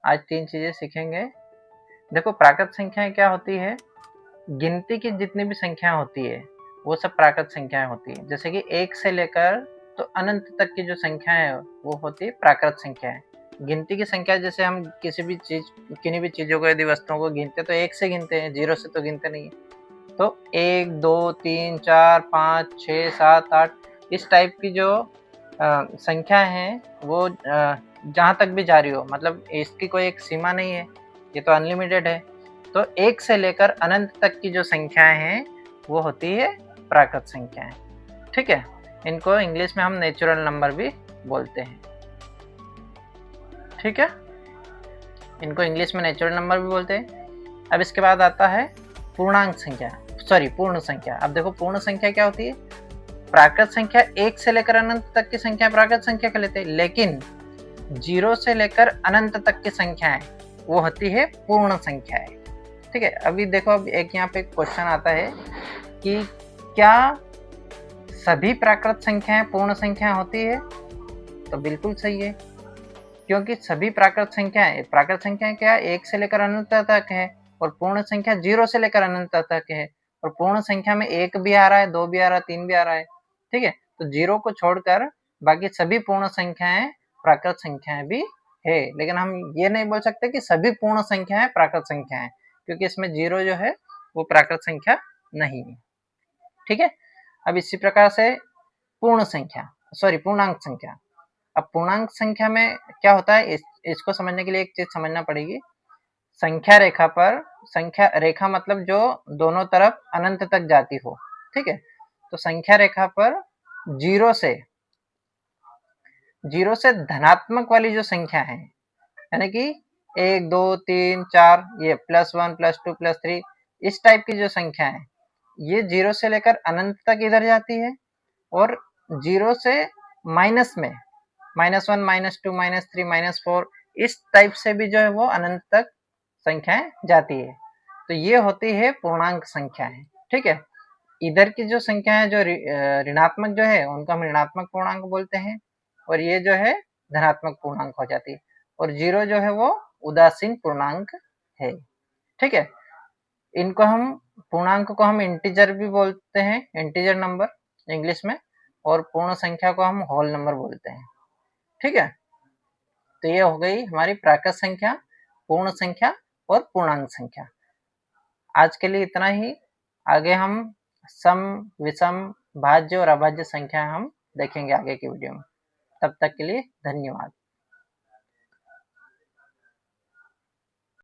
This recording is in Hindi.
आज 3 चीजें सीखेंगे। देखो प्राकृत संख्याएं क्या होती है, गिनती की जितनी भी संख्या होती है वो सब प्राकृत संख्याएं होती है। जैसे कि 1 से लेकर तो अनंत तक की जो संख्या है वो होती है प्राकृत संख्याएं। गिनती की संख्या जैसे हम किसी भी चीजों को यदि वस्तुओं को गिनते तो 1 से गिनते हैं, 0 से तो गिनते नहीं है। तो 1 2 3 4 5 6 7 8 इस टाइप की जो संख्या है वो जहाँ तक भी जारी हो, मतलब इसकी कोई एक सीमा नहीं है, ये तो अनलिमिटेड है। तो 1 से लेकर अनंत तक की जो संख्याएं हैं वो होती है प्राकृत संख्याएं। ठीक है, इनको इंग्लिश में हम नेचुरल नंबर भी बोलते हैं। ठीक है, इनको इंग्लिश में नेचुरल नंबर भी बोलते हैं। अब इसके बाद आता है पूर्णांक संख्या, पूर्ण संख्या। अब देखो पूर्ण संख्या क्या होती है, प्राकृत संख्या 1 से लेकर अनंत तक की संख्या प्राकृत संख्या कहलाते हैं, लेकिन 0 से लेकर अनंत तक की संख्याएं वो होती है पूर्ण संख्याएं। ठीक है, अभी देखो अब एक यहाँ पे क्वेश्चन आता है कि क्या सभी प्राकृत संख्याएं पूर्ण संख्या होती है? तो बिल्कुल सही है, क्योंकि सभी प्राकृत संख्याएं क्या 1 से लेकर अनंत तक है, और पूर्ण संख्या 0 से लेकर अनंत तक है। और पूर्ण संख्या में 1 भी आ रहा है, 2 भी आ रहा है, 3 भी आ रहा है। ठीक है, तो 0 को छोड़कर बाकी सभी पूर्ण संख्याएं प्राकृत संख्याएं भी है, लेकिन हम ये नहीं बोल सकते कि सभी पूर्ण संख्याएं प्राकृत संख्या है, क्योंकि इसमें 0 जो है वो प्राकृत संख्या नहीं है। ठीक है, अब इसी प्रकार से पूर्णांक संख्या। अब पूर्णांक संख्या में क्या होता है, इसको समझने के लिए एक चीज समझना पड़ेगी। संख्या रेखा मतलब जो दोनों तरफ अनंत तक जाती हो। ठीक है, तो संख्या रेखा पर 0 से धनात्मक वाली जो संख्या है, यानी कि 1 2 3 4 ये +1 +2 +3 इस टाइप की जो संख्या है, ये 0 से लेकर अनंत तक इधर जाती है, और 0 से माइनस में -1 -2 -3 -4 इस टाइप से भी जो है वो अनंत तक संख्याएं जाती है। तो ये होती है पूर्णांक संख्याएं। ठीक है, इधर की जो संख्या है जो ऋणात्मक जो है उनको हम ऋणात्मक पूर्णांक बोलते हैं, और ये जो है धनात्मक पूर्णांक हो जाती है, और 0 जो है वो उदासीन पूर्णांक है। ठीक है, इनको हम पूर्णांक को हम इंटीजर भी बोलते हैं, इंटीजर नंबर इंग्लिश में, और पूर्ण संख्या को हम होल नंबर बोलते हैं। ठीक है, तो ये हो गई हमारी प्राकृत संख्या, पूर्ण संख्या और पूर्णांक संख्या। आज के लिए इतना ही। आगे हम सम, विषम, भाज्य और अभाज्य संख्या हम देखेंगे आगे की वीडियो में। तब तक के लिए धन्यवाद।